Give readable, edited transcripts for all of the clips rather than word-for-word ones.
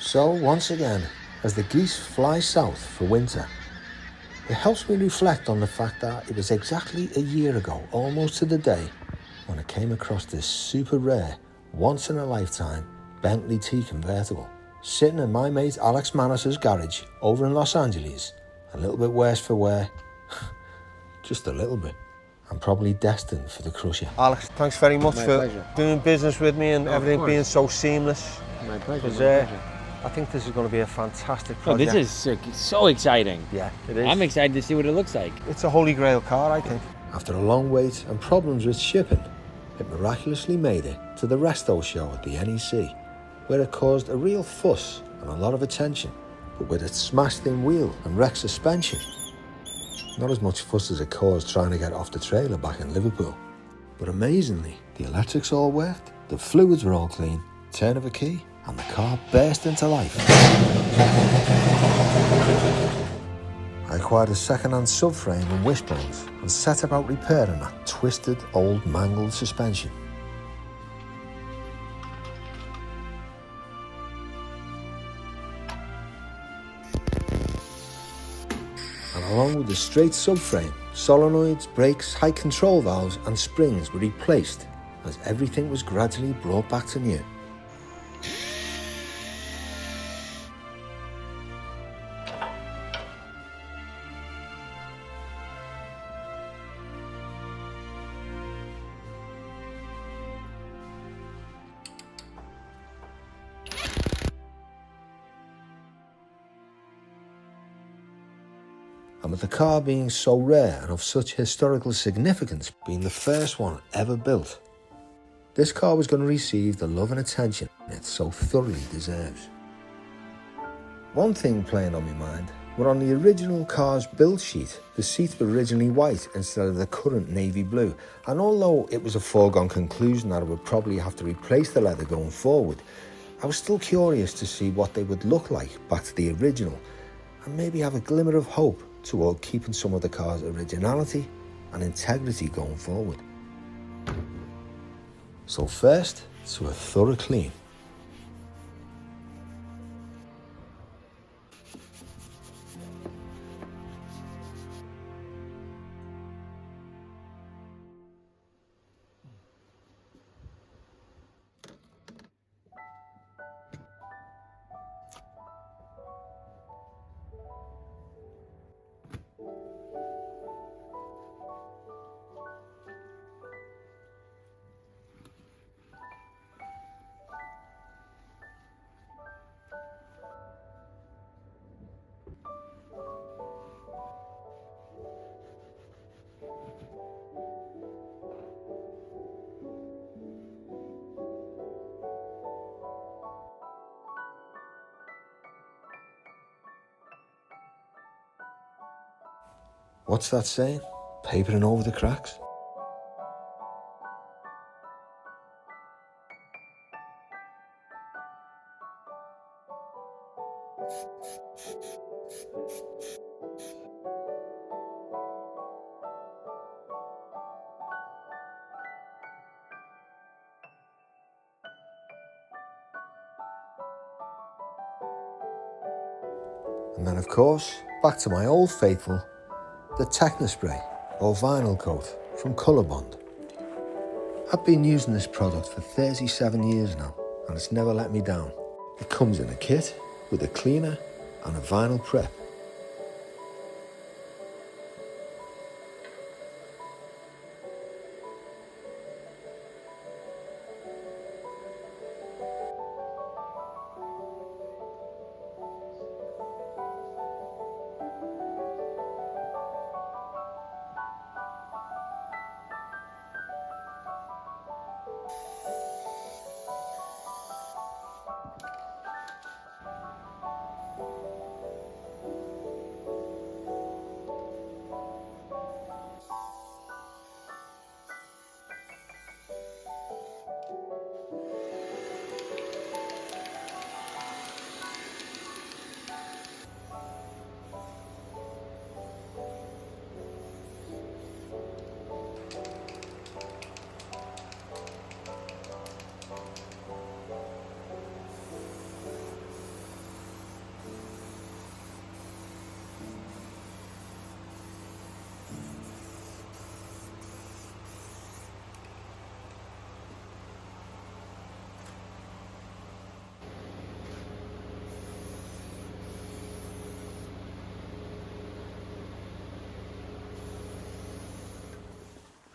So once again, as the geese fly south for winter, it helps me reflect on the fact that it was exactly a year ago, almost to the day, when I came across this super rare, once-in-a-lifetime Bentley T convertible, sitting in my mate Alex Manis's garage over in Los Angeles, a little bit worse for wear, just a little bit. I'm probably destined for the crusher. Alex, thanks very much for doing business with me and everything being so seamless. My pleasure. I think this is going to be a fantastic project. This is so exciting. Yeah, it is. I'm excited to see what it looks like. It's a holy grail car, I think. After a long wait and problems with shipping, it miraculously made it to the Resto show at the NEC, where it caused a real fuss and a lot of attention. But with its smashed-in wheel and wrecked suspension, not as much fuss as it caused trying to get off the trailer back in Liverpool. But amazingly, the electrics all worked, the fluids were all clean, turn of a key, and the car burst into life. I acquired a second-hand subframe and wishbones and set about repairing that twisted, old, mangled suspension. And along with the straight subframe, solenoids, brakes, height control valves and springs were replaced as everything was gradually brought back to new. And with the car being so rare and of such historical significance, being the first one ever built, this car was going to receive the love and attention it so thoroughly deserves. One thing playing on my mind were on the original car's build sheet, the seats were originally white instead of the current navy blue, and although it was a foregone conclusion that I would probably have to replace the leather going forward, I was still curious to see what they would look like back to the original, and maybe have a glimmer of hope toward keeping some of the car's originality and integrity going forward. So first, to a thorough clean. What's that saying? Papering over the cracks? And then of course, back to my old faithful, the Technospray or vinyl coat from Colorbond. I've been using this product for 37 years now and it's never let me down. It comes in a kit with a cleaner and a vinyl prep.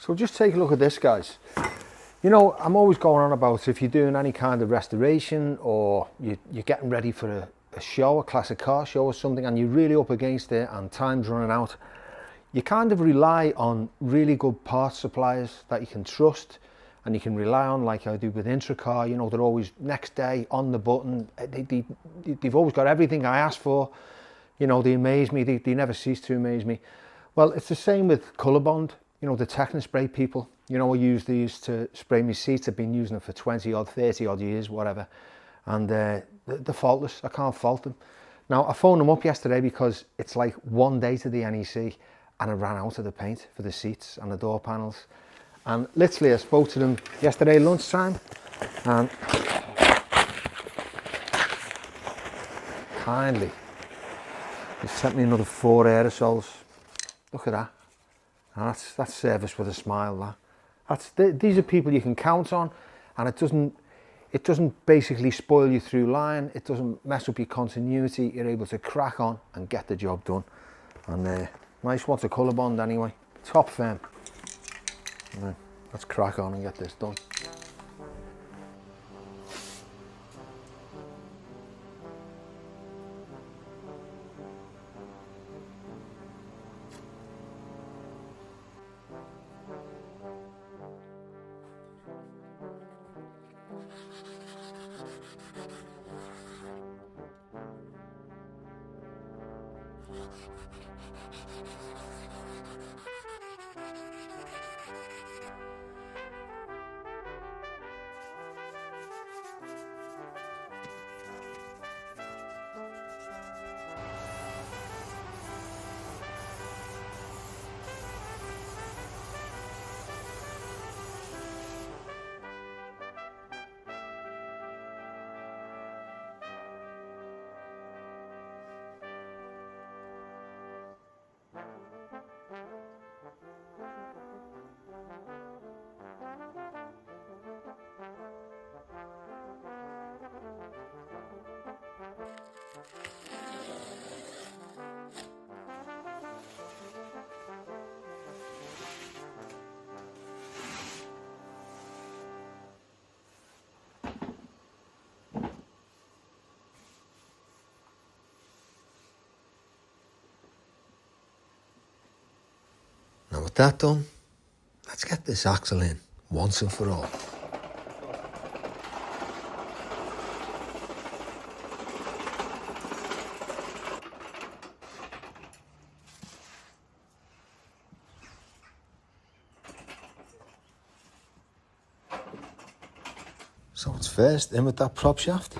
So just take a look at this, guys. You know, I'm always going on about if you're doing any kind of restoration or you're getting ready for a show, a classic car show or something, and you're really up against it and time's running out, you kind of rely on really good parts suppliers that you can trust and you can rely on, like I do with IntroCar. You know, they're always next day on the button. They've always got everything I ask for. You know, they amaze me. They never cease to amaze me. Well, it's the same with Colour Bond. You know, the Technospray people. You know, I use these to spray my seats. I've been using them for 20 odd, 30 odd years, whatever. And they're faultless. I can't fault them. Now, I phoned them up yesterday because it's like one day to the NEC and I ran out of the paint for the seats and the door panels. And literally, I spoke to them yesterday lunchtime and kindly, they sent me another 4 aerosols. Look at that. And that's service with a smile. These are people you can count on, and it doesn't basically spoil you through line. It doesn't mess up your continuity. You're able to crack on and get the job done. And nice watercolour bond anyway. Top firm. Let's crack on and get this done. Now with that done, let's get this axle in once and for all. So it's first in with that prop shaft.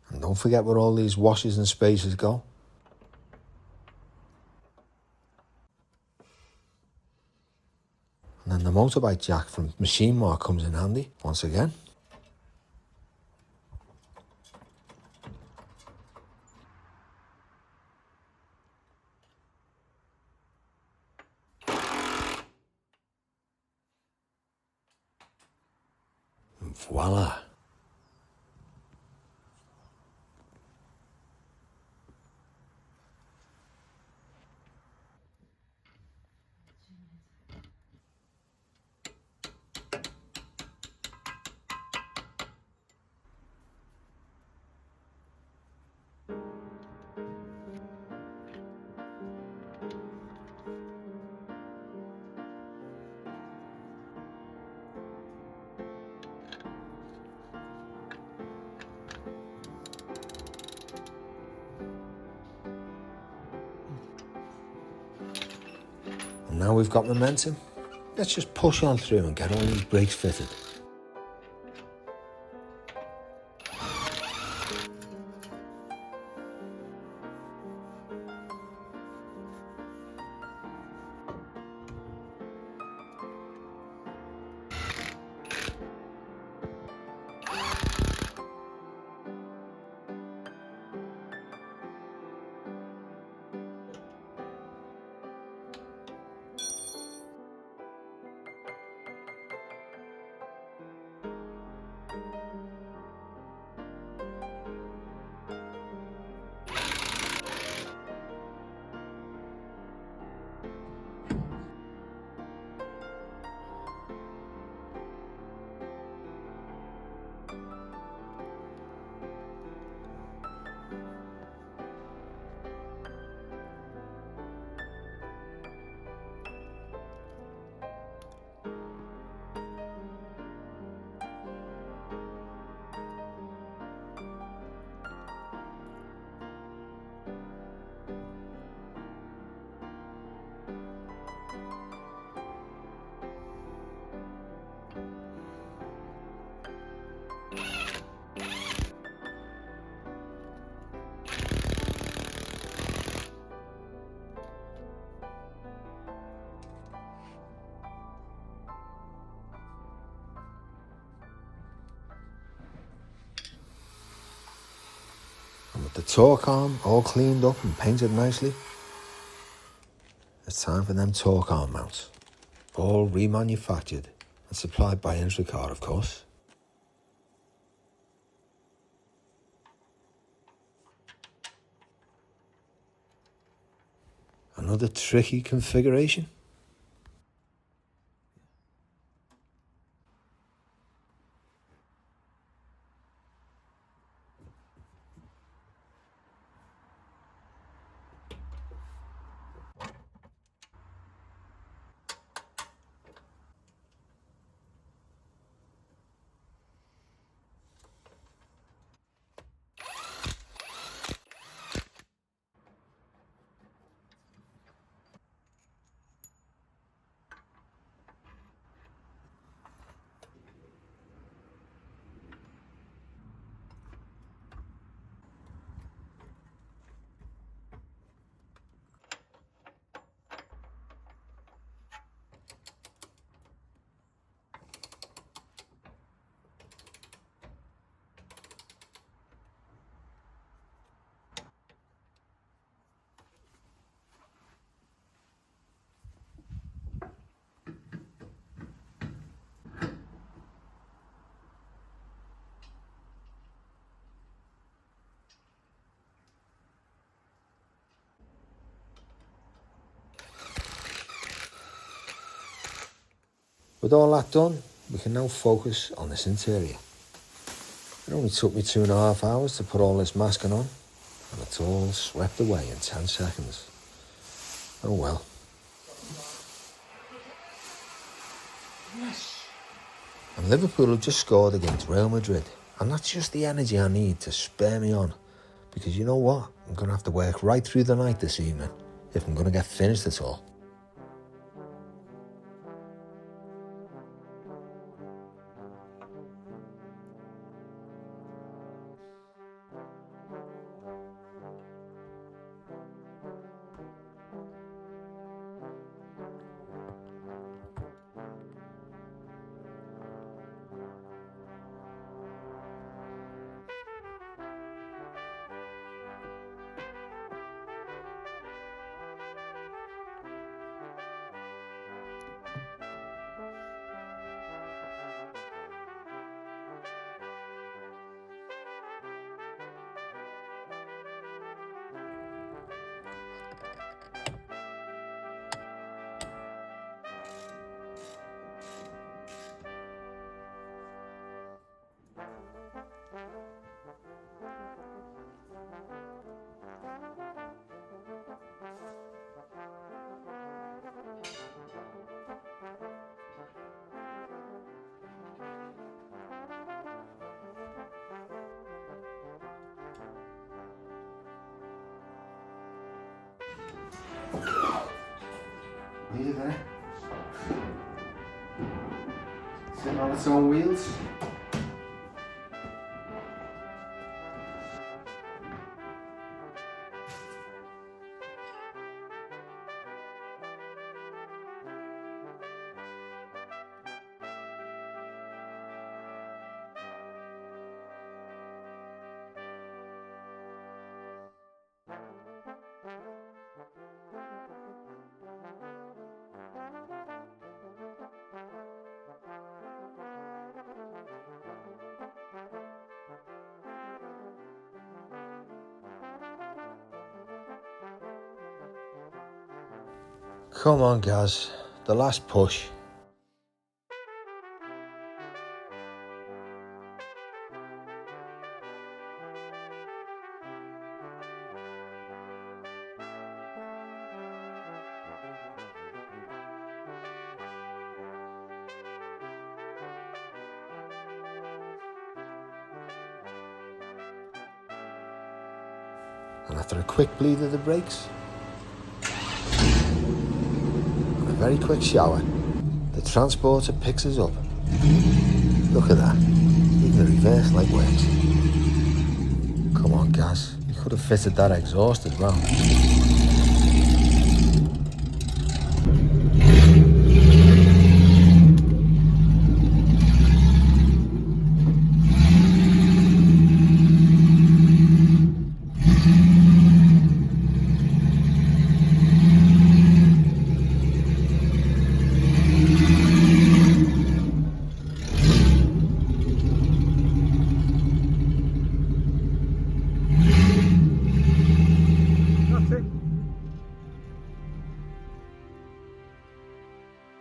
And don't forget where all these washers and spacers go. And then the motorbike jack from Machine Mark comes in handy once again. And voila. And now we've got momentum. Let's just push on through and get all these brakes fitted. The torque arm all cleaned up and painted nicely, it's time for them torque arm mounts. All remanufactured and supplied by IntroCar, of course. Another tricky configuration. With all that done, we can now focus on this interior. It only took me 2.5 hours to put all this masking on, and it's all swept away in 10 seconds. Oh well. And Liverpool have just scored against Real Madrid, and that's just the energy I need to spur me on. Because you know what? I'm going to have to work right through the night this evening if I'm going to get finished at all. Nearly there. Sitting on its own wheels. Come on, Gaz. The last push. And after a quick bleed of the brakes, and a very quick shower, the transporter picks us up. Look at that, even the reverse light works. Come on, Gaz, you could have fitted that exhaust as well.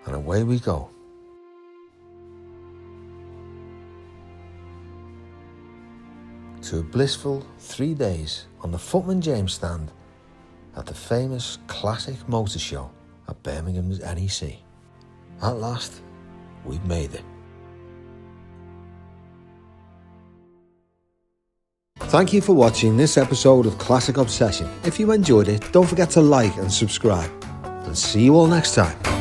and away we go. To a blissful 3 days on the Footman James stand at the famous Classic Motor Show at Birmingham's NEC. At last, we've made it. Thank you for watching this episode of Classic Obsession. If you enjoyed it, don't forget to like and subscribe. And see you all next time.